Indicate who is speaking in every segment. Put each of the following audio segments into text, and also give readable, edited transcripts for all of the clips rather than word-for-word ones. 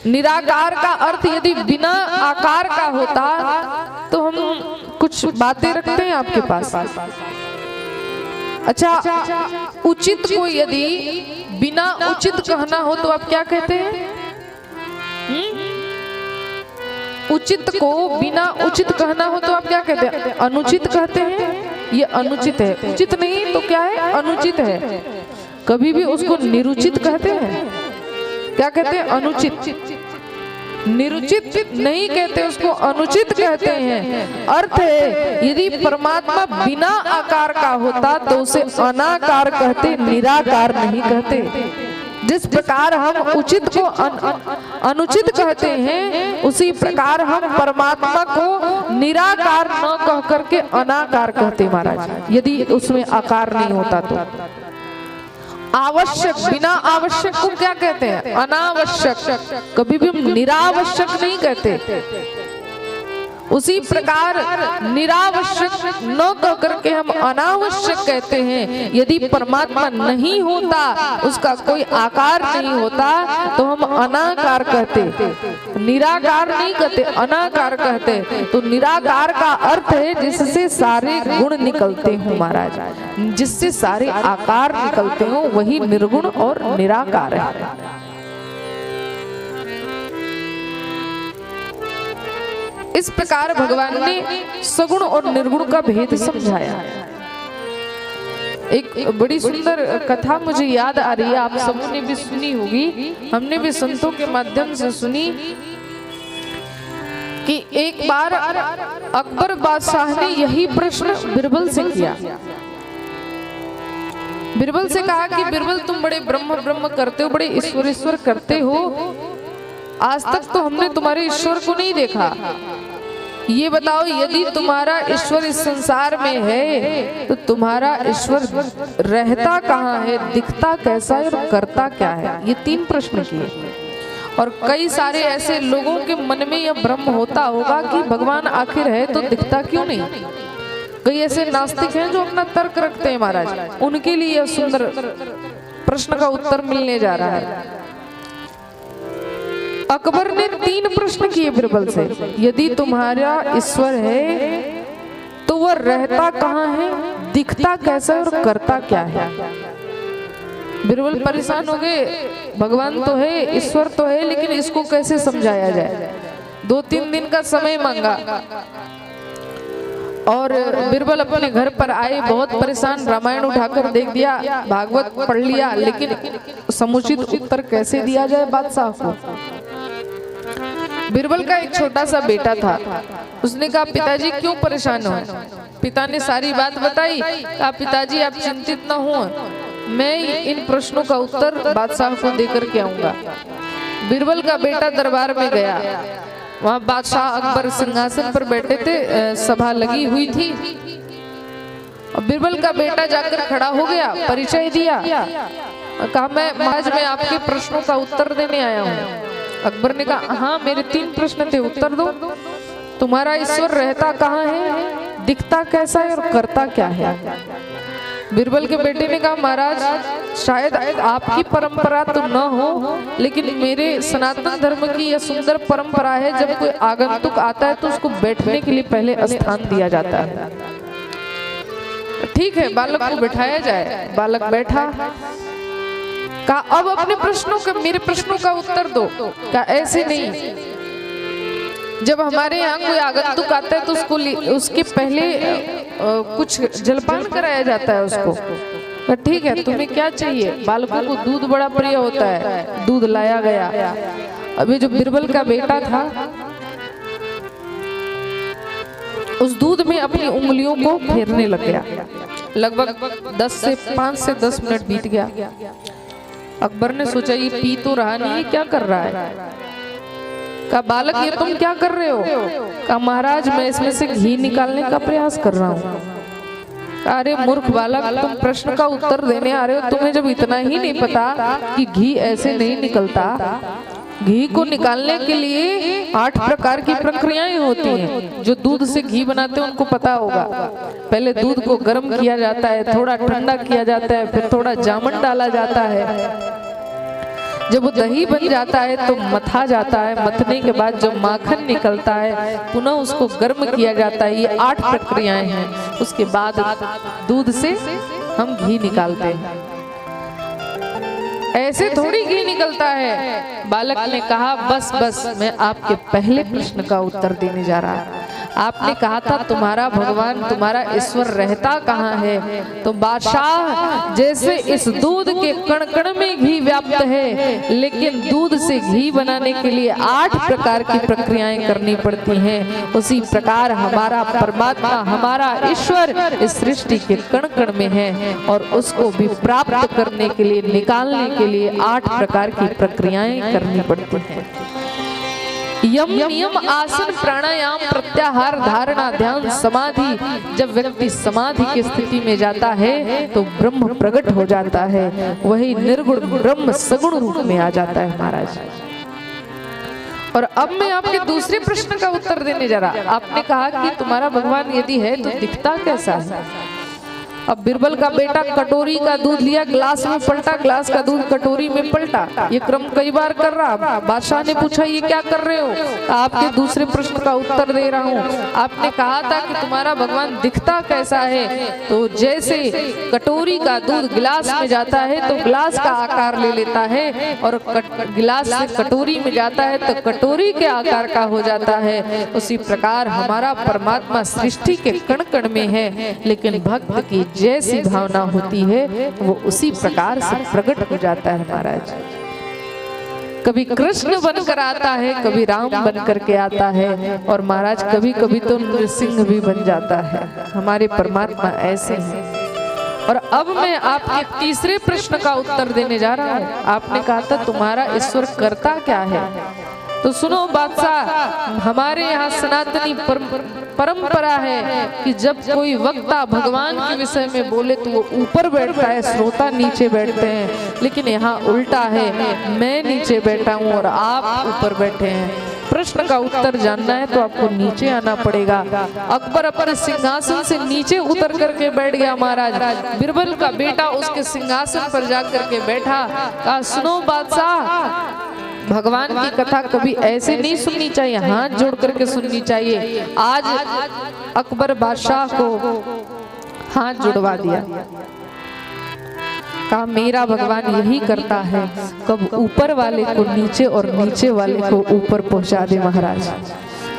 Speaker 1: निराकार का अर्थ यदि बिना आकार का होता तो हम कुछ बातें रखते हैं आपके पास। अच्छा, उचित को यदि बिना उचित कहना हो तो आप क्या कहते हैं? उचित को बिना उचित कहना हो तो आप क्या कहते हैं? अनुचित कहते हैं। ये अनुचित है, उचित नहीं तो क्या है? अनुचित है। कभी भी उसको निरुचित कहते हैं? क्या कहते हैं? अनुचित। निरुचित नहीं कहते, उसको अनुचित कहते हैं। अर्थ है यदि परमात्मा बिना आकार का होता तो उसे अनाकार कहते, निराकार नहीं कहते। जिस प्रकार हम उचित को अनुचित कहते हैं, उसी प्रकार हम परमात्मा को निराकार न कह करके अनाकार कहते महाराज, यदि उसमें आकार नहीं होता तो। आवश्यक, बिना आवश्यक को क्या कहते हैं? अनावश्यक। कभी भी हम निरावश्यक नहीं कहते। उसी प्रकार निरावश्यक न कह करके हम अनावश्यक कहते हैं। यदि परमात्मा नहीं होता, उसका कोई आकार नहीं होता, तो हम अनाकार कहते, निराकार नहीं कहते, अनाकार कहते। तो निराकार का अर्थ है जिससे सारे गुण निकलते हो महाराज, जिससे सारे आकार निकलते हो, वही निर्गुण और निराकार है। इस प्रकार भगवान ने सगुण और निर्गुण का भेद समझाया। एक बड़ी सुंदर कथा मुझे याद आ रही है, आप सबों ने भी सुनी होगी, हमने भी संतों के माध्यम से सुनी कि एक बार अकबर बादशाह ने यही प्रश्न बिरबल से किया। बिरबल से कहा कि बिरबल, तुम बड़े ब्रह्म ब्रह्म करते हो, बड़े ईश्वर ईश्वर करते हो, आज तक तो हमने तुम्हारे ईश्वर को नहीं देखा। ये बताओ, यदि तुम्हारा ईश्वर इस संसार में है तो तुम्हारा ईश्वर रहता कहाँ है, दिखता कैसा है और करता क्या है? ये 3 प्रश्न किए। और कई सारे ऐसे लोगों के मन में यह भ्रम होता होगा कि भगवान आखिर है तो दिखता क्यों नहीं। कई ऐसे नास्तिक हैं जो अपना तर्क रखते हैं महाराज, उनके लिए यह सुंदर प्रश्न का उत्तर मिलने जा रहा है। अकबर ने 3 प्रश्न किए बिरबल से। यदि तुम्हारा ईश्वर है तो वह रहता कहाँ है, दिखता कैसा है और करता क्या है? बिरबल परेशान हो गए, भगवान तो है, ईश्वर तो है, लेकिन इसको कैसे समझाया जाए? 2-3 दिन का समय मांगा और बिरबल अपने घर पर आए, बहुत परेशान, रामायण उठाकर देख दिया, भागवत पढ़ लिया, लेकिन समुचित उत्तर कैसे दिया जाए बादशाह को? बिरबल का एक छोटा सा बेटा था, उसने कहा, पिताजी क्यों परेशान हो? पिता ने सारी बात बताई। कहा, पिताजी आप चिंतित न हो, मैं इन प्रश्नों का उत्तर बादशाह को देकर के आऊंगा। बिरबल का बेटा दरबार में गया, वहां बादशाह अकबर सिंहासन पर बैठे थे, सभा लगी हुई थी। बिरबल का बेटा जाकर खड़ा हो गया, परिचय दिया, कहा, मैं महाराज मैं आपके प्रश्नों का उत्तर देने आया हूँ। अकबर ने कहा, हाँ मेरे 3 प्रश्न थे, उत्तर दो। तुम्हारा ईश्वर रहता कहाँ है, दिखता कैसा है और करता क्या है? बिरबल के बेटे ने कहा, महाराज शायद आपकी परंपरा तो न हो, लेकिन मेरे सनातन धर्म की यह सुंदर परंपरा है, जब कोई आगंतुक आता है तो उसको बैठने के लिए पहले स्थान दिया जाता है। ठीक है, बालक को बिठाया जाए। बालक बैठा, कहा, अब अपने प्रश्नों का, मेरे प्रश्नों का उत्तर दो। कहा, ऐसे नहीं, जब हमारे यहाँ कोई आगंतुक आता है तो उसके पहले कुछ जलपान कराया जाता है उसको। ठीक है, तुम्हें क्या चाहिए? बालकों को दूध बड़ा प्रिय होता है, दूध लाया गया। अभी जो बिरबल का बेटा था, उस दूध में अपनी उंगलियों को फेरने लग गया। लगभग 5 से 10 मिनट बीत गया। अकबर ने सोचा, ये पी तो रहा नहीं, ये क्या कर रहा है? कहा, बालक ये तुम क्या कर रहे हो? कहा, महाराज मैं इसमें से घी निकालने का प्रयास कर रहा हूँ। अरे मूर्ख बालक, तुम प्रश्न का उत्तर देने आ रहे हो, तुम्हें जब इतना ही नहीं पता कि घी ऐसे नहीं निकलता। घी को निकालने के लिए 8 प्रकार की प्रक्रियाएं होती हैं। जो दूध से घी बनाते हैं उनको पता होगा। पहले दूध को गर्म किया जाता है, थोड़ा ठंडा किया जाता है, फिर थोड़ा जामन डाला जाता है, जब वो दही बन जाता है तो मथा जाता है, मथने के बाद जब माखन निकलता है पुनः उसको गर्म किया जाता है। ये 8 प्रक्रियाएं हैं। उसके बाद दूध से हम घी निकालते हैं। ऐसे थोड़ी घी निकलता है। बालक ने कहा बस बस, मैं आपके पहले प्रश्न का उत्तर देने जा रहा हूं। आपने कहा था तुम्हारा भगवान, तुम्हारा ईश्वर रहता कहाँ है? तो बादशाह, जैसे इस दूध के कण कण में घी व्याप्त है, लेकिन दूध से घी बनाने के लिए 8 प्रकार की प्रक्रियाएं करनी पड़ती हैं, उसी प्रकार हमारा परमात्मा, हमारा ईश्वर इस सृष्टि के कण कण में है और उसको भी प्राप्त करने के लिए, निकालने के लिए 8 प्रकार की प्रक्रियाएं करनी पड़ती हैं। यम नियम आसन प्राणायाम प्रत्याहार धारणा ध्यान समाधि। जब व्यक्ति समाधि की स्थिति में जाता है तो ब्रह्म प्रकट हो जाता है, वही निर्गुण ब्रह्म सगुण रूप में आ जाता है महाराज। और अब मैं आपके दूसरे प्रश्न का उत्तर देने जा रहा। आपने कहा कि तुम्हारा भगवान यदि है तो दिखता कैसा है? अब बिरबल का बेटा कटोरी का दूध लिया, ग्लास में पलटा, ग्लास का दूध कटोरी में पलटा। ये क्रम कई बार कर रहा। बादशाह ने पूछा ये क्या कर रहे हो? आपके दूसरे प्रश्न का उत्तर दे रहा हूँ। आपने कहा था कि तुम्हारा भगवान दिखता कैसा है? तो जैसे कटोरी का दूध गिलास में जाता है तो गिलास का आकार ले लेता है, और गिलास से कटोरी में जाता है तो कटोरी के आकार का हो जाता है। उसी प्रकार हमारा परमात्मा सृष्टि के कण कण में है, लेकिन भक्त की जैसी भावना होती है वो उसी प्रकार से प्रकट हो जाता है महाराज। कभी कृष्ण बनकर आता है, कभी राम बनकर के आता है, और महाराज कभी कभी तो नृसिंह भी बन जाता है। हमारे परमात्मा ऐसे हैं। और अब मैं आपके तीसरे प्रश्न का उत्तर देने जा रहा हूँ। आपने कहा था तुम्हारा ईश्वर करता क्या है? तो सुनो बादशाह, हमारे यहाँ सनातनी परंपरा है कि जब कोई वक्ता भगवान के विषय में बोले तो वो ऊपर बैठता है, श्रोता नीचे बैठते हैं। लेकिन यहाँ उल्टा है, मैं नीचे बैठा हूँ और आप ऊपर बैठे हैं। प्रश्न का उत्तर जानना है तो आपको नीचे आना पड़ेगा। अकबर अपने सिंहासन से नीचे उतर करके बैठ गया महाराज। बिरबल का बेटा उसके सिंहासन पर जाकर के बैठा। कहा सुनो बादशाह, भगवान की कथा कभी ऐसे नहीं सुननी चाहिए, हाथ जोड़ करके सुननी चाहिए। आज अकबर बादशाह को हाथ जुड़वा दिया। कहा मेरा भगवान यही करता है, कब ऊपर वाले को नीचे और नीचे वाले को ऊपर पहुंचा दे महाराज।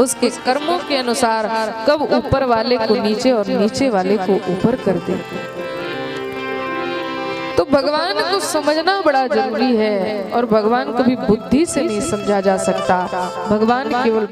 Speaker 1: उसके कर्मों के अनुसार कब ऊपर वाले को नीचे और नीचे वाले को ऊपर कर दे। तो भगवान को समझना बड़ा जरूरी है, और भगवान कभी बुद्धि से नहीं समझा जा सकता। भगवान केवल